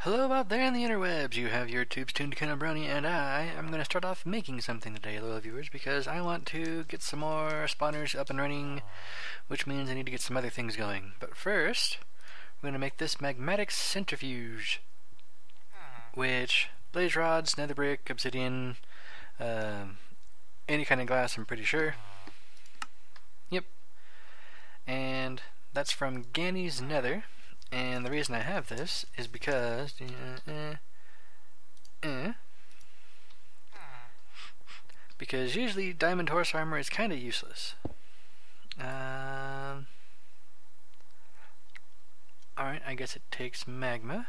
Hello out there in the interwebs, you have your tubes tuned to Brony, and I am going to start off making something today, loyal viewers, because I want to get some more spawners up and running, which means I need to get some other things going. But first, we're going to make this magmatic centrifuge, which blaze rods, nether brick, obsidian, any kind of glass, I'm pretty sure. Yep. And that's from Ganny's Nether. And the reason I have this is because because usually diamond horse armor is kind of useless. Alright, I guess it takes magma,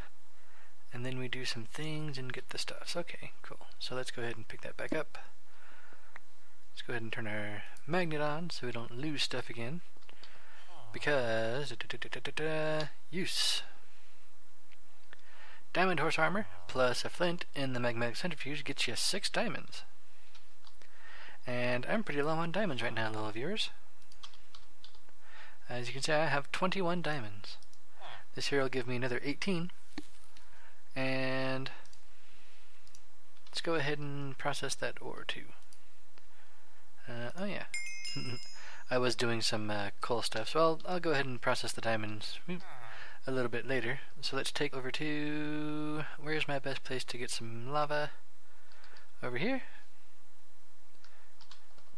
and then we do some things and get the stuffs. Okay, cool. So let's go ahead and pick that back up. Let's go ahead and turn our magnet on so we don't lose stuff again. Because use diamond horse armor plus a flint in the magmatic centrifuge gets you 6 diamonds. And I'm pretty low on diamonds right now, little viewers. As you can see, I have 21 diamonds. This here will give me another 18. And let's go ahead and process that ore too. Oh yeah. I was doing some coal stuff, so I'll go ahead and process the diamonds a little bit later. So let's take over to... where's my best place to get some lava? Over here?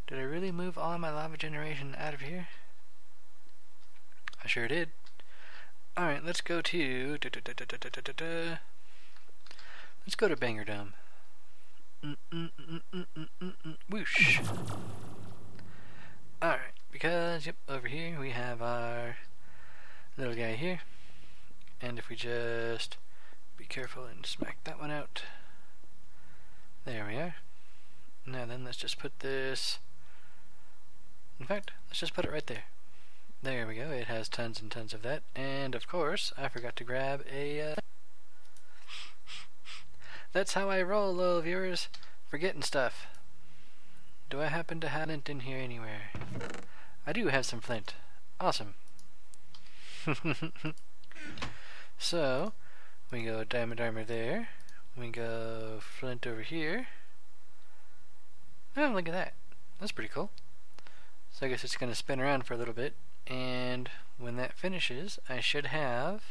Did I really move all of my lava generation out of here? I sure did. Alright, let's go to... let's go to Banger Dome. Whoosh! Alright, because, yep, over here we have our little guy here. And if we just be careful and smack that one out. There we are. Now then, let's just put this... in fact, let's just put it right there. There we go, it has tons and tons of that. And of course, I forgot to grab a... That's how I roll, little viewers. Forgetting stuff. Do I happen to have flint in here anywhere? I do have some flint. Awesome. So, we go diamond armor there. We go flint over here. Oh, look at that. That's pretty cool. So I guess it's going to spin around for a little bit. And when that finishes, I should have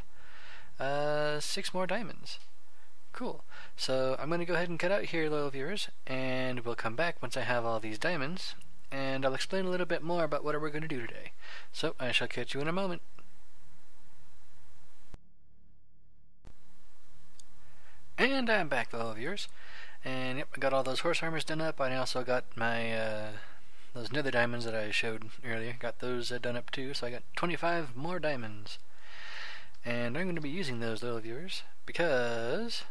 6 more diamonds. Cool. So I'm going to go ahead and cut out here, loyal viewers, and we'll come back once I have all these diamonds, and I'll explain a little bit more about what we're going to do today. So I shall catch you in a moment. And I'm back, loyal viewers. And yep, I got all those horse armors done up. I also got my those nether diamonds that I showed earlier. Got those done up too. So I got 25 more diamonds. And I'm going to be using those, loyal viewers, because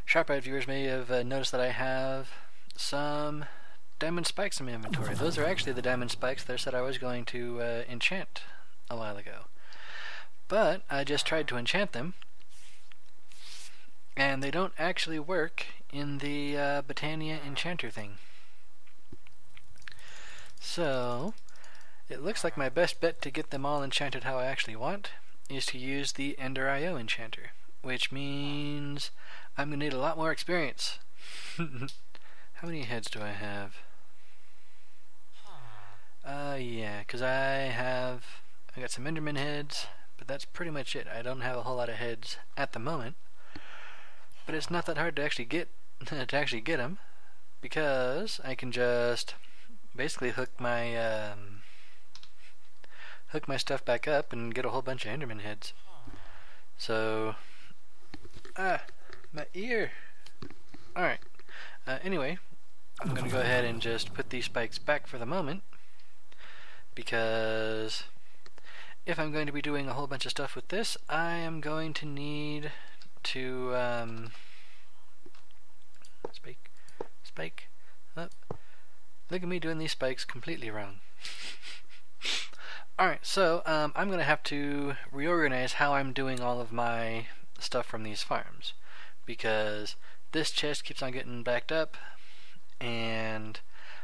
sharp-eyed viewers may have noticed that I have some diamond spikes in my inventory. Those are actually the diamond spikes that I said I was going to enchant a while ago. But I just tried to enchant them, and they don't actually work in the Botania enchanter thing. So it looks like my best bet to get them all enchanted how I actually want is to use the Ender IO enchanter, which means I'm going to need a lot more experience. How many heads do I have? Yeah, because I got some Enderman heads, but that's pretty much it. I don't have a whole lot of heads at the moment, but it's not that hard to actually get them, because I can just basically hook my stuff back up and get a whole bunch of Enderman heads. So, my ear. Alright, anyway, I'm going to go ahead and just put these spikes back for the moment, because if I'm going to be doing a whole bunch of stuff with this, I am going to need to, spike, up. Look at me doing these spikes completely wrong. Alright, so I'm going to have to reorganize how I'm doing all of my stuff from these farms, because this chest keeps on getting backed up, and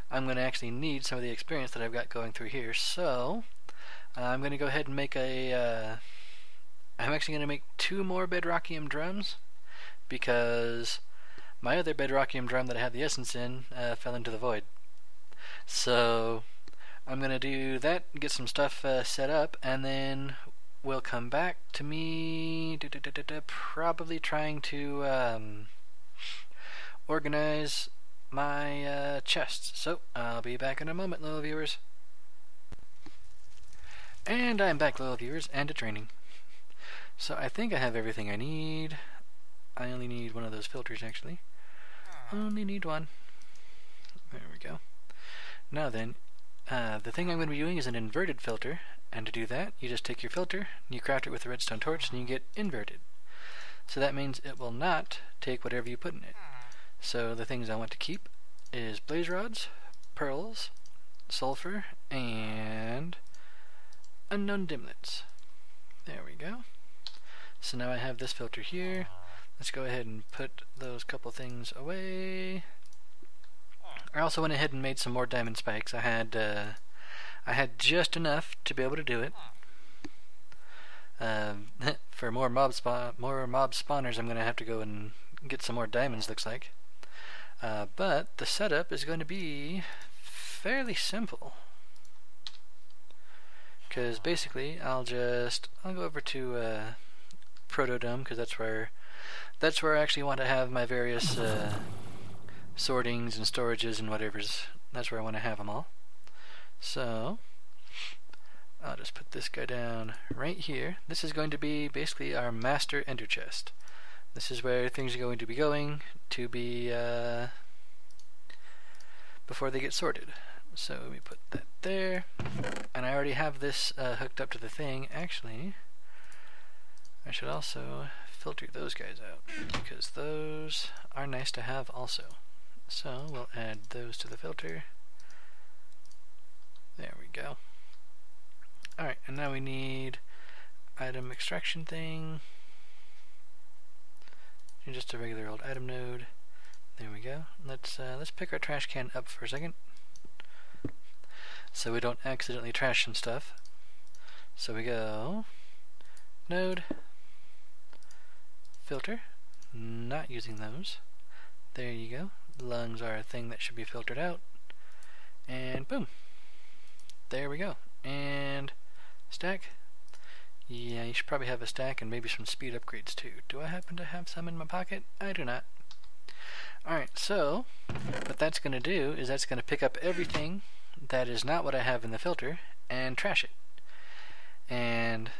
I'm going to actually need some of the experience that I've got going through here. So I'm going to go ahead and make a I'm actually going to make 2 more bedrockium drums, because my other bedrockium drum that I had the essence in fell into the void. So I'm going to do that, get some stuff set up, and then we'll come back to me probably trying to organize my chests. So I'll be back in a moment, little viewers. And I'm back, little viewers, and it's raining. So I think I have everything I need. I only need one of those filters, actually. Only need one. There we go. Now then, the thing I'm going to be doing is an inverted filter, and to do that, you just take your filter, and you craft it with a redstone torch, and you get inverted. So that means it will not take whatever you put in it. So the things I want to keep is blaze rods, pearls, sulfur, and unknown dimlets. There we go. So now I have this filter here. Let's go ahead and put those couple things away. I also went ahead and made some more diamond spikes. I had just enough to be able to do it. For more mob spawners, I'm going to have to go and get some more diamonds, looks like. But the setup is going to be fairly simple. Because basically, I'll go over to Protodome, because that's where I actually want to have my various sortings and storages and whatever's. That's where I want to have them all. So I'll just put this guy down right here. This is going to be basically our master ender chest. This is where things are going to be going to be before they get sorted. So let me put that there, and I already have this hooked up to the thing. Actually, I should also filter those guys out, because those are nice to have also. So we'll add those to the filter. There we go. Alright, and now we need item extraction thing, and just a regular old item node. There we go. Let's pick our trash can up for a second, so we don't accidentally trash some stuff. So we go node, filter, not using those. There you go. Lungs are a thing that should be filtered out, and boom, there we go. And stack, yeah, you should probably have a stack and maybe some speed upgrades too. Do I happen to have some in my pocket? I do not. Alright, so what that's going to do is that's going to pick up everything that is not what I have in the filter and trash it. And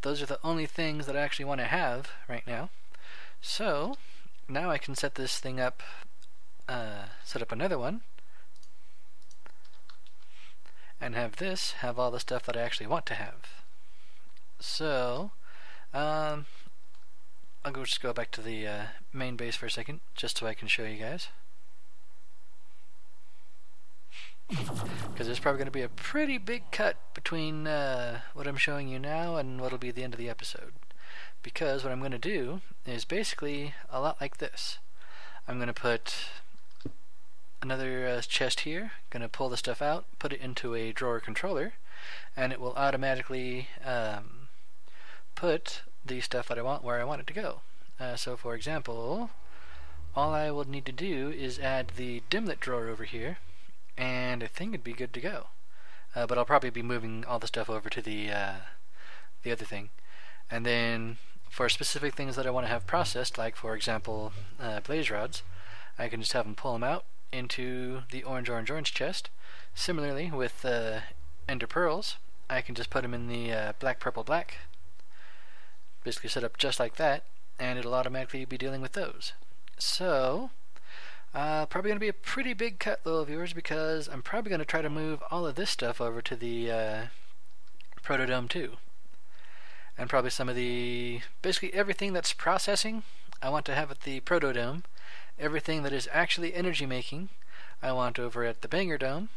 those are the only things that I actually want to have right now. So now I can set this thing up, set up another one, and have this have all the stuff that I actually want to have. So I'll just go back to the main base for a second, just so I can show you guys. Because there's probably going to be a pretty big cut between what I'm showing you now and what will be the end of the episode. Because what I'm going to do is basically a lot like this. I'm going to put another chest here, going to pull the stuff out, put it into a drawer controller, and it will automatically put the stuff that I want where I want it to go. So for example, all I will need to do is add the dimlet drawer over here, and I think it'd be good to go. But I'll probably be moving all the stuff over to the other thing. And then for specific things that I want to have processed, like for example blaze rods, I can just have them pull them out into the orange chest. Similarly with ender pearls, I can just put them in the black, basically set up just like that, and it'll automatically be dealing with those. So probably going to be a pretty big cut, little viewers, because I'm probably going to try to move all of this stuff over to the Protodome too. And probably some of the, basically everything that's processing, I want to have at the Protodome. Everything that is actually energy making, I want over at the Banger Dome.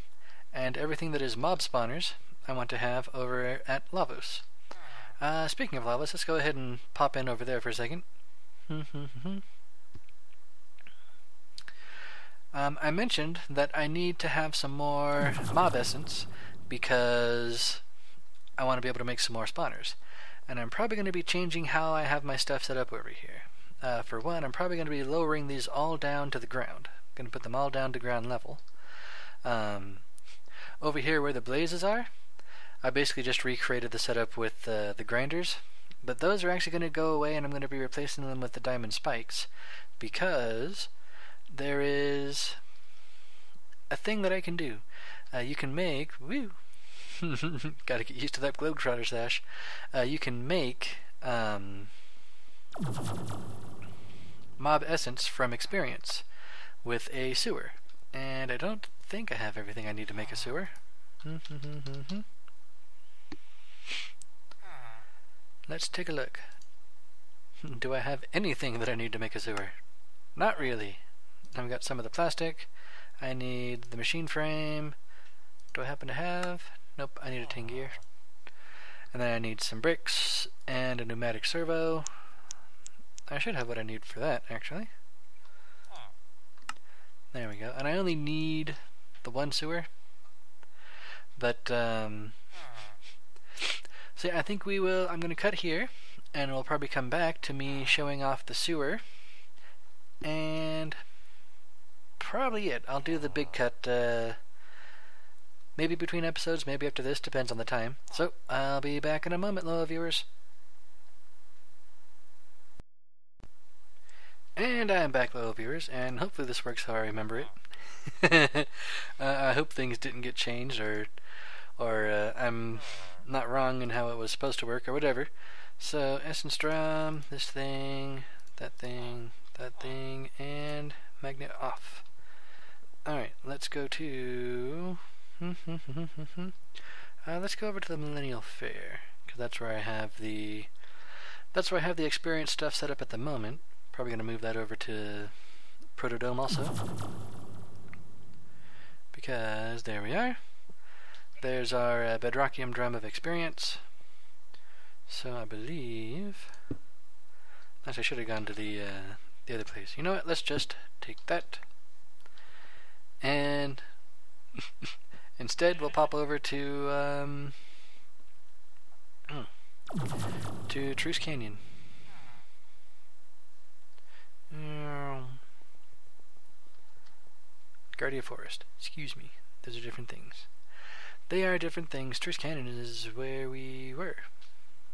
And everything that is mob spawners, I want to have over at Lavos. Speaking of Lavos, let's go ahead and pop in over there for a second. I mentioned that I need to have some more mob essence because I want to be able to make some more spawners. And I'm probably going to be changing how I have my stuff set up over here. For one, I'm probably going to be lowering these all down to the ground. I'm going to put them all down to ground level. Over here where the blazes are, I basically just recreated the setup with the grinders. But those are actually going to go away, and I'm going to be replacing them with the diamond spikes, because there is a thing that I can do. You can make... Woo! Gotta get used to that globetrotter sash. You can make mob essence from experience with a sewer. And I don't think I have everything I need to make a sewer. Let's take a look. Do I have anything that I need to make a sewer? Not really. I've got some of the plastic. I need the machine frame. Do I happen to have? Nope, I need a tin gear. And then I need some bricks and a pneumatic servo. I should have what I need for that, actually. There we go. And I only need the one sewer. But, so yeah, I think we will, I'm going to cut here, and we'll probably come back to me showing off the sewer. And probably it. I'll do the big cut, maybe between episodes, maybe after this, depends on the time. So, I'll be back in a moment, loyal viewers. And I'm back, loyal viewers, and hopefully this works how I remember it. I hope things didn't get changed, or I'm not wrong in how it was supposed to work, or whatever. So, essence drum, this thing, that thing, and magnet off. Alright, let's go to... let's go over to the Millennial Fair, because that's where I have the experience stuff set up at the moment. Probably going to move that over to Protodome also, because there we are. There's our Bedrockium drum of experience. So I believe, actually I should have gone to the other place. You know what? Let's just take that, and instead we'll pop over to Truce Canyon. Guardia Forest. Excuse me. Those are different things. They are different things. Truce Canyon is where we were.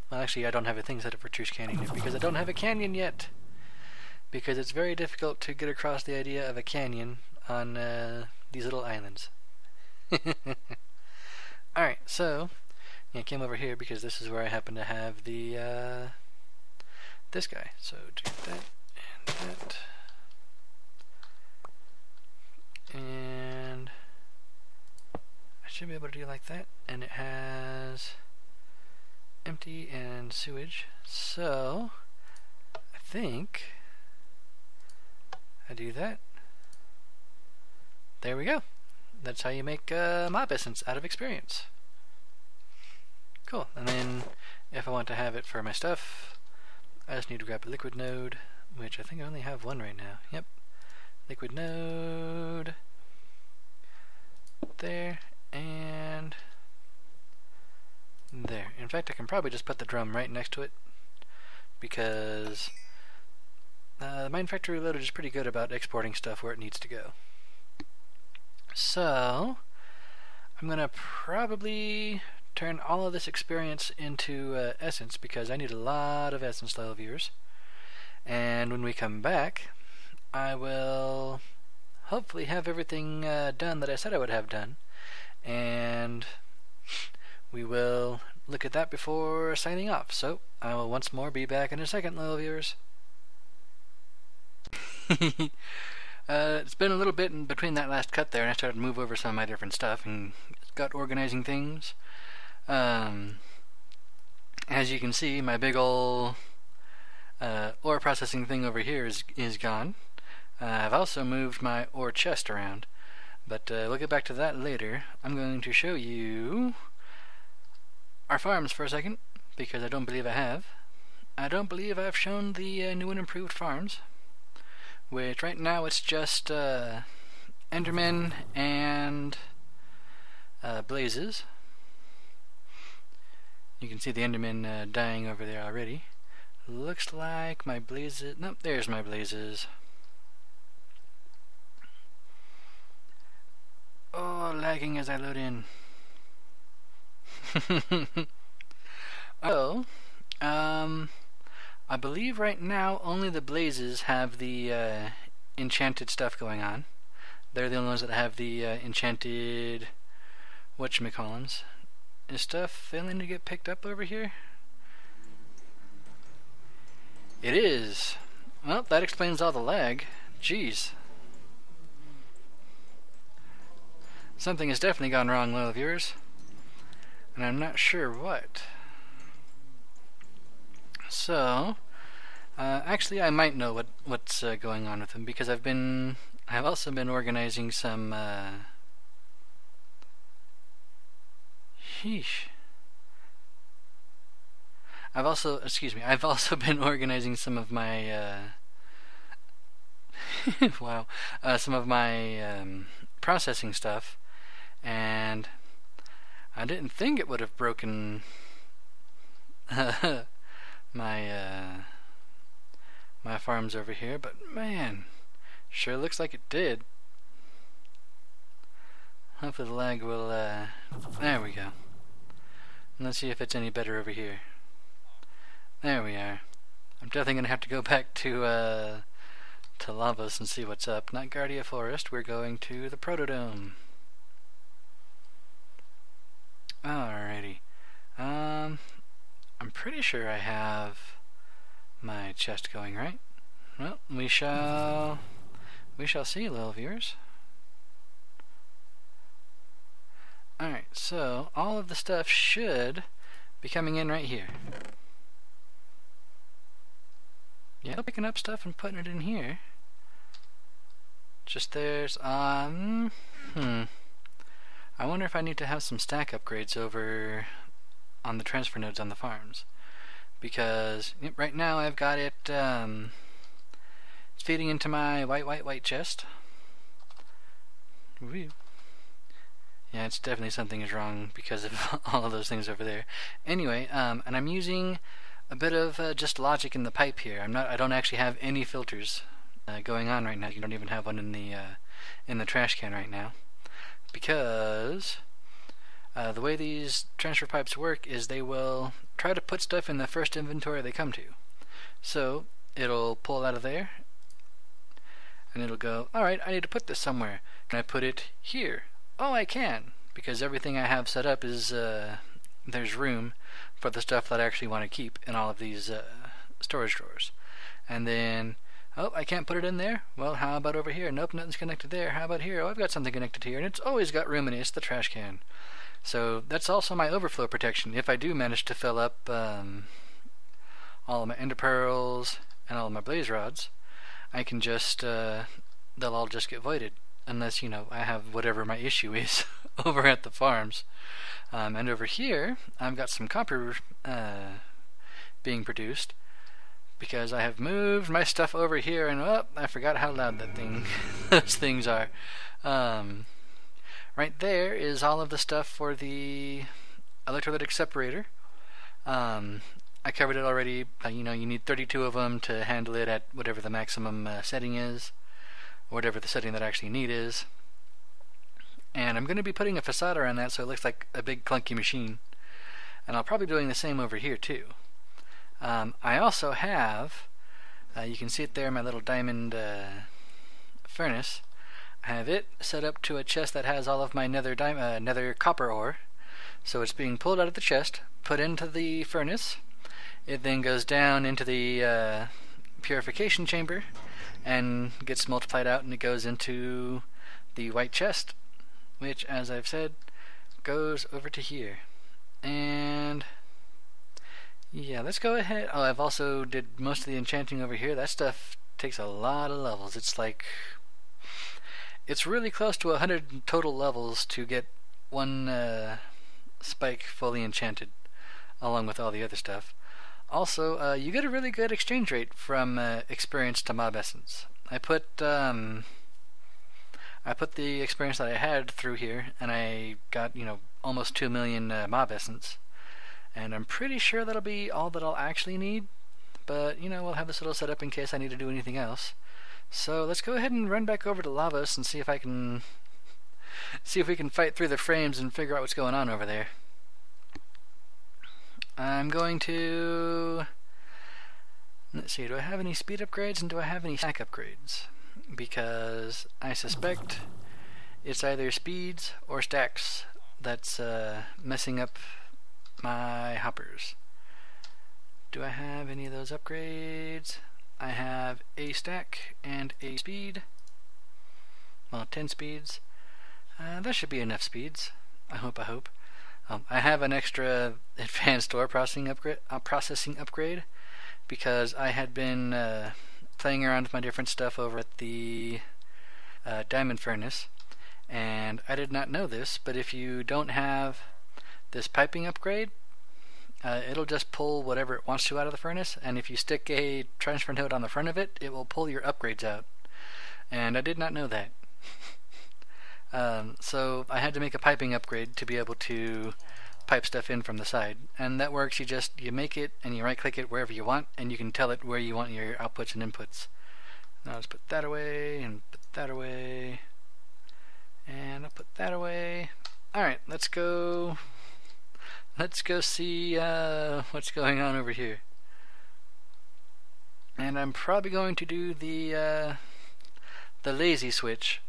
Well, actually, I don't have a thing set up for Truce Canyon yet, because I don't have a canyon yet. Because it's very difficult to get across the idea of a canyon on these little islands. Alright, so yeah, I came over here because this is where I happen to have the this guy. So do that and that. And I should be able to do like that. And it has empty and sewage. So I think I do that. There we go. That's how you make mob essence out of experience. Cool. And then if I want to have it for my stuff, I just need to grab a liquid node, which I think I only have one right now. Yep. Liquid node. There. And there. In fact, I can probably just put the drum right next to it, because the Mine Factory Reloaded is pretty good about exporting stuff where it needs to go. So I'm going to probably turn all of this experience into essence, because I need a lot of essence, loyal viewers. And when we come back, I will hopefully have everything done that I said I would have done. And we will look at that before signing off. So I will once more be back in a second, loyal viewers. It's been a little bit in between that last cut there, and I started to move over some of my different stuff and got organizing things. As you can see, my big ol' ore processing thing over here is gone. I've also moved my ore chest around, but we'll get back to that later. I'm going to show you our farms for a second, because I don't believe I have. I don't believe I've shown the new and improved farms, which right now it's just Endermen and Blazes. You can see the Enderman dying over there already. Looks like my blazes... Nope, there's my blazes. Oh, lagging as I load in. Oh, I believe right now only the blazes have the enchanted stuff going on. They're the only ones that have the enchanted whatchamacallums. Is stuff failing to get picked up over here? It is. Well, that explains all the lag. Jeez. Something has definitely gone wrong, loyal viewers. And I'm not sure what. So, actually I might know what's going on with them, because I've also been organizing some I've also been organizing some of my wow, some of my processing stuff, and I didn't think it would have broken my my farms over here, but man, sure looks like it did. Hopefully the lag will there we go. Let's see if it's any better over here. There we are. I'm definitely gonna have to go back to Lavos and see what's up. Not Guardia Forest, we're going to the Protodome. Alrighty. I'm pretty sure I have my chest going, right? Well, we shall see, little viewers. Alright, so all of the stuff should be coming in right here. Yeah, picking up stuff and putting it in here. Just there's I wonder if I need to have some stack upgrades over on the transfer nodes on the farms, because right now I've got it it's feeding into my white chest. Woo. Yeah, it's definitely something is wrong because of all of those things over there. Anyway, and I'm using a bit of just logic in the pipe here. I don't actually have any filters going on right now. You don't even have one in the trash can right now, because the way these transfer pipes work is they will try to put stuff in the first inventory they come to. So it'll pull out of there, and it'll go, alright, I need to put this somewhere. Can I put it here? Oh, I can, because everything I have set up is there's room for the stuff that I actually want to keep in all of these storage drawers. And then, oh, I can't put it in there? Well, how about over here? Nope, nothing's connected there. How about here? Oh, I've got something connected here, and it's always got room in it. It's the trash can. So that's also my overflow protection. If I do manage to fill up all of my ender pearls and all of my blaze rods, I can just, they'll all just get voided. Unless, you know, I have whatever my issue is over at the farms. And over here, I've got some copper being produced, because I have moved my stuff over here, and oh, I forgot how loud that thing those things are. Right there is all of the stuff for the electrolytic separator. I covered it already. You know, you need 32 of them to handle it at whatever the maximum setting is, or whatever the setting that I actually need is. And I'm going to be putting a facade around that so it looks like a big clunky machine. And I'll probably be doing the same over here too. I also have, you can see it there, my little diamond furnace. I have it set up to a chest that has all of my nether copper ore. So it's being pulled out of the chest, put into the furnace. It then goes down into the purification chamber and gets multiplied out, and it goes into the white chest, which, as I've said, goes over to here. And yeah, let's go ahead. Oh, I've also did most of the enchanting over here. That stuff takes a lot of levels. It's like, it's really close to 100 total levels to get one spike fully enchanted, along with all the other stuff. Also, you get a really good exchange rate from experience to mob essence. I put the experience that I had through here, and I got, you know, almost 2 million mob essence. And I'm pretty sure that'll be all that I'll actually need, but you know, we'll have this little set up in case I need to do anything else. So let's go ahead and run back over to Lavos and see if we can fight through the frames and figure out what's going on over there. I'm going to... Let's see, do I have any speed upgrades and do I have any stack upgrades? Because I suspect it's either speeds or stacks that's messing up my hoppers. Do I have any of those upgrades? I have a stack and a speed. Well, 10 speeds. That should be enough speeds. I hope. I have an extra advanced ore processing upgrade because I had been playing around with my different stuff over at the diamond furnace, and I did not know this, but if you don't have this piping upgrade, it'll just pull whatever it wants to out of the furnace, and if you stick a transfer node on the front of it, it will pull your upgrades out. And I did not know that. So I had to make a piping upgrade to be able to pipe stuff in from the side, and that works. You make it and you right click it wherever you want, and you can tell it where you want your outputs and inputs. Now let's put that away and put that away, and I'll put that away. Alright, let's go see what's going on over here. And I'm probably going to do the lazy switch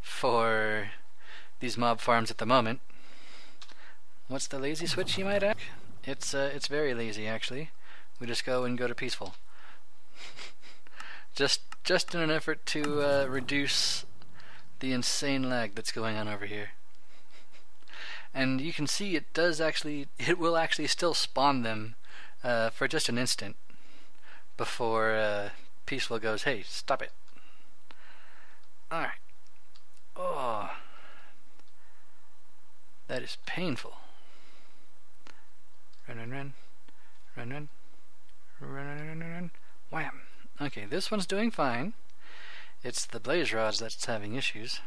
for these mob farms at the moment. What's the lazy switch, you might ask? It's very lazy, actually. We just go to peaceful. just in an effort to reduce the insane lag that's going on over here. And you can see it will actually still spawn them for just an instant before peaceful goes, hey, stop it. Alright. Oh, that is painful. Run. Wham. Okay, this one's doing fine. It's the blaze rods that's having issues.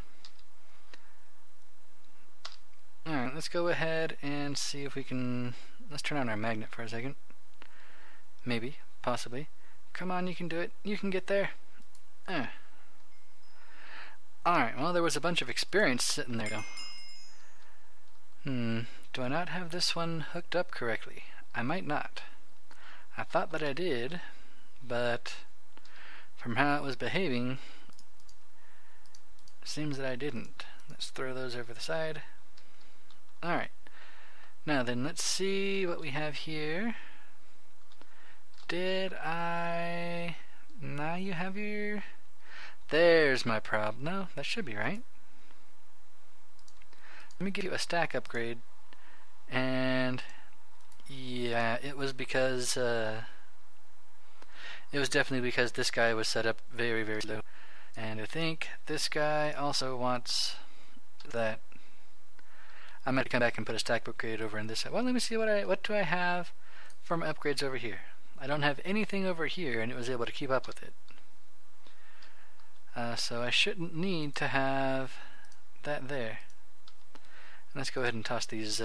Alright, let's go ahead and see if we can... Let's turn on our magnet for a second. Maybe, possibly. Come on, you can do it. You can get there. Alright, well, there was a bunch of experience sitting there, though. Do I not have this one hooked up correctly? I might not. I thought that I did, but from how it was behaving, it seems that I didn't. Let's throw those over the side. Alright. Now then, let's see what we have here. Now you have your... There's my problem. No, that should be right. Let me give you a stack upgrade. And yeah, it was because it was definitely because this guy was set up very, very slow. And I think this guy also wants that. I'm going to come back and put a stack upgrade over in this side. Well, let me see what do I have from upgrades over here. I don't have anything over here, and it was able to keep up with it. So I shouldn't need to have that there. Let's go ahead and toss these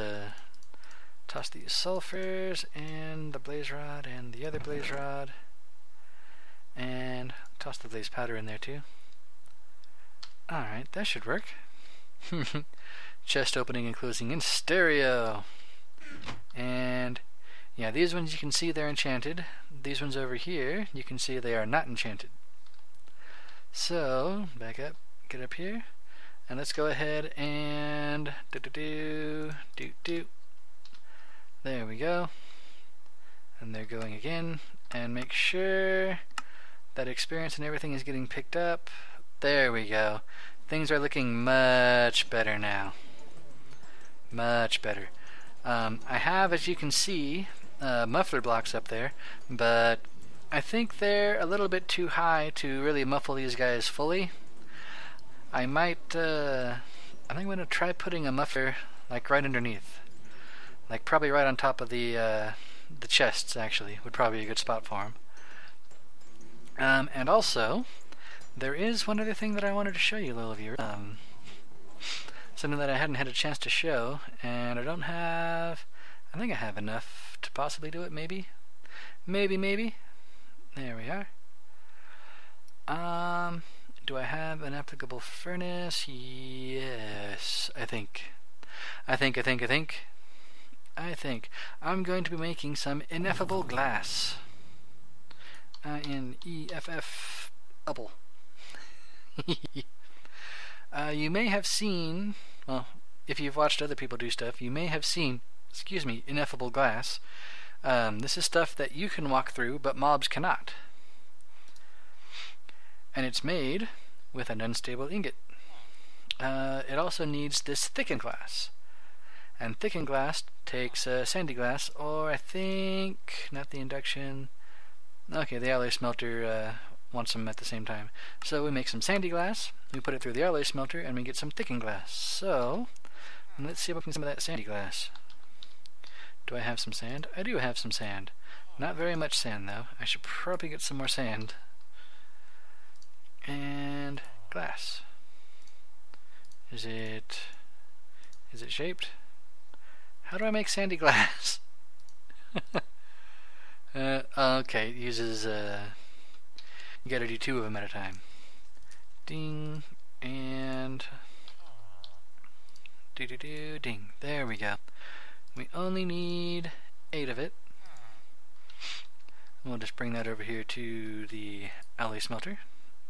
sulfurs and the blaze rod and the other blaze rod, and toss the blaze powder in there too. Alright, that should work. Chest opening and closing in stereo. And yeah, these ones you can see they're enchanted. These ones over here you can see they are not enchanted. So back up, get up here, and let's go ahead and there we go. And they're going again, and make sure that experience and everything is getting picked up. There we go. Things are looking much better now. Much better. I have, as you can see, muffler blocks up there, but I think they're a little bit too high to really muffle these guys fully. I think I'm going to try putting a muffler like right underneath. Like probably right on top of the chests, actually, would probably be a good spot for them. And also, there is one other thing that I wanted to show you, little viewers. Something that I hadn't had a chance to show, and I think I have enough to possibly do it, maybe. Maybe. There we are. Do I have an applicable furnace? Yes, I think. I'm going to be making some ineffable glass. INEFF double. You may have seen, well, if you've watched other people do stuff, you may have seen, ineffable glass. This is stuff that you can walk through, but mobs cannot. And it's made with an unstable ingot. It also needs this thickened glass. And thickened glass takes sandy glass, or I think, not the induction, okay, the alloy smelter wants them at the same time. So we make some sandy glass, we put it through the alloy smelter, and we get some thickened glass. So, let's see if we can get some of that sandy glass. Do I have some sand? I do have some sand. Not very much sand, though. I should probably get some more sand. And glass. Is it shaped? How do I make sandy glass? Okay, it uses, you gotta do 2 of them at a time. Ding, and ding. There we go. We only need 8 of it. We'll just bring that over here to the alloy smelter.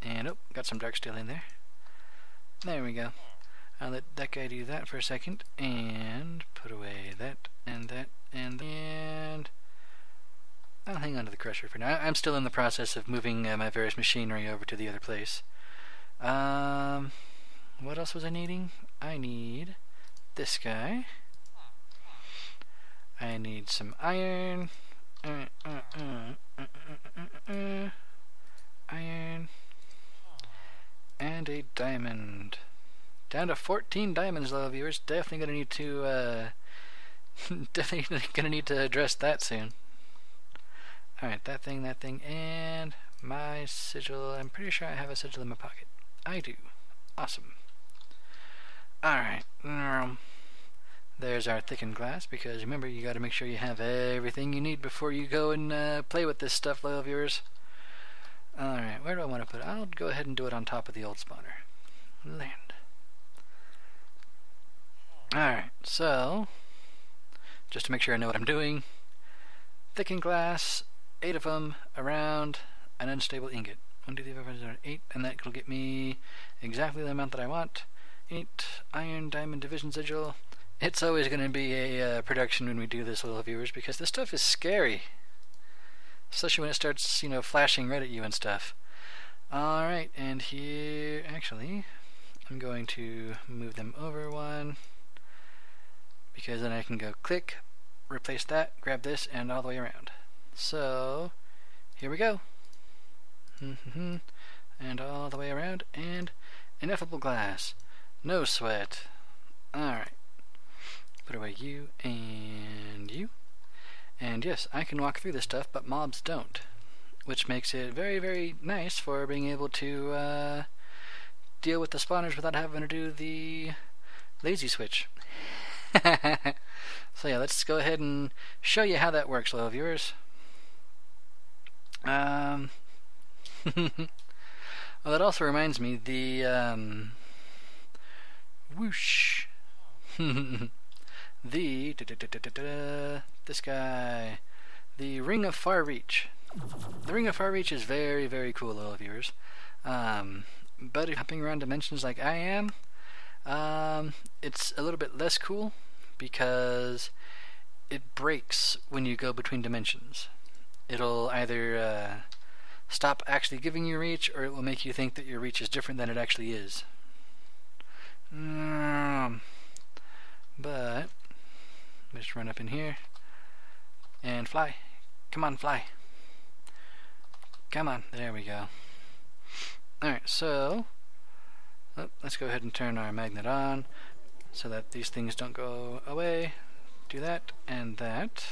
And, oh, got some dark steel in there. There we go. I'll let that guy do that for a second, and put away that, and that, and I'll hang on to the crusher for now. I'm still in the process of moving my various machinery over to the other place. What else was I needing? I need this guy. I need some iron. Iron. And a diamond. Down to 14 diamonds, though, viewers. Definitely gonna need to, address that soon. Alright, that thing, and my sigil. I'm pretty sure I have a sigil in my pocket. I do. Awesome. Alright. There's our thickened glass, because remember, you gotta make sure you have everything you need before you go and play with this stuff, loyal viewers. Alright, where do I want to put it? I'll go ahead and do it on top of the old spawner. Land. Alright, so, just to make sure I know what I'm doing, thickened glass, 8 of them, around an unstable ingot. 1, 2, 3, 4, 5, 6, 8, and that will get me exactly the amount that I want. 8 iron diamond division sigil. It's always going to be a production when we do this, little viewers, because this stuff is scary. Especially when it starts, flashing red at you and stuff. Alright, and here, actually, I'm going to move them over one, because then I can go click, replace that, grab this, and all the way around. So, here we go. And all the way around, and ineffable glass. No sweat. Alright. Put away you, and you. And yes, I can walk through this stuff, but mobs don't. Which makes it very, very nice for being able to deal with the spawners without having to do the lazy switch. So yeah, let's go ahead and show you how that works, little viewers. Well, that also reminds me, the whoosh. This guy, the Ring of Far Reach. The Ring of Far Reach is very, very cool, little viewers. But hopping around dimensions like I am, it's a little bit less cool because it breaks when you go between dimensions. It'll either stop actually giving you reach, or it will make you think that your reach is different than it actually is. But just run up in here and fly. Come on, fly. Come on, there we go. Alright, so let's go ahead and turn our magnet on so that these things don't go away. Do that and that.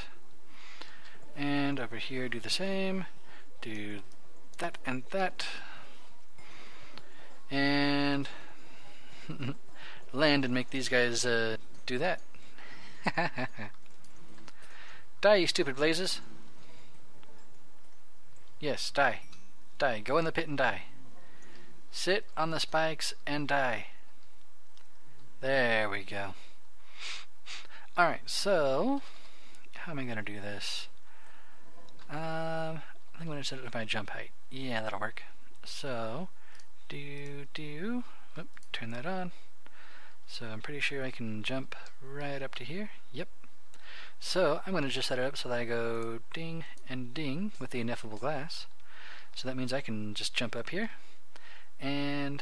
And over here do the same. Do that and that. And land and make these guys do that. Die, you stupid blazes. Yes, die. Die. Go in the pit and die. Sit on the spikes and die. There we go. Alright, so how am I going to do this? I think I'm going to set it with my jump height. Yeah, that'll work. So, turn that on. So I'm pretty sure I can jump right up to here. Yep. So I'm going to just set it up so that I go ding and ding with the ineffable glass. So that means I can just jump up here and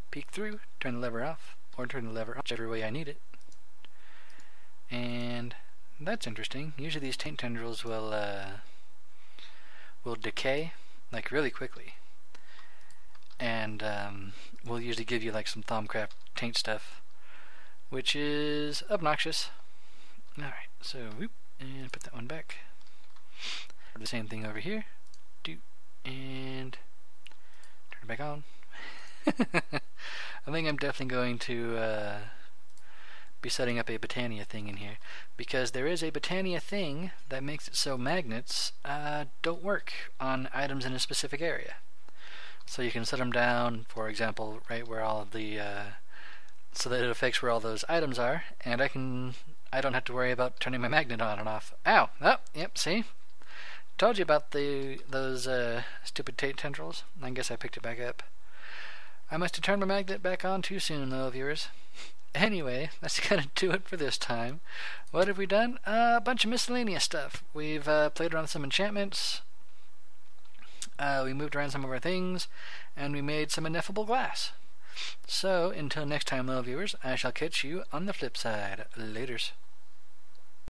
peek through, turn the lever off, or turn the lever on, whichever way I need it. And that's interesting. Usually these taint tendrils will decay like really quickly, and will usually give you like some Thaumcraft taint stuff, which is obnoxious. Alright, so whoop, and put that one back. Do the same thing over here. Do, and turn it back on. I think I'm definitely going to be setting up a Botania thing in here, because there is a Botania thing that makes it so magnets don't work on items in a specific area. So you can set them down, for example, right where all of the so that it affects where all those items are, and I don't have to worry about turning my magnet on and off. Ow! Oh, yep, see? Told you about those stupid taint tendrils. I guess I picked it back up. I must have turned my magnet back on too soon, though, viewers. Anyway, that's gonna do it for this time. What have we done? A bunch of miscellaneous stuff. We've played around with some enchantments. We moved around some of our things, and we made some ineffable glass. So, until next time, little viewers, I shall catch you on the flip side. Laters.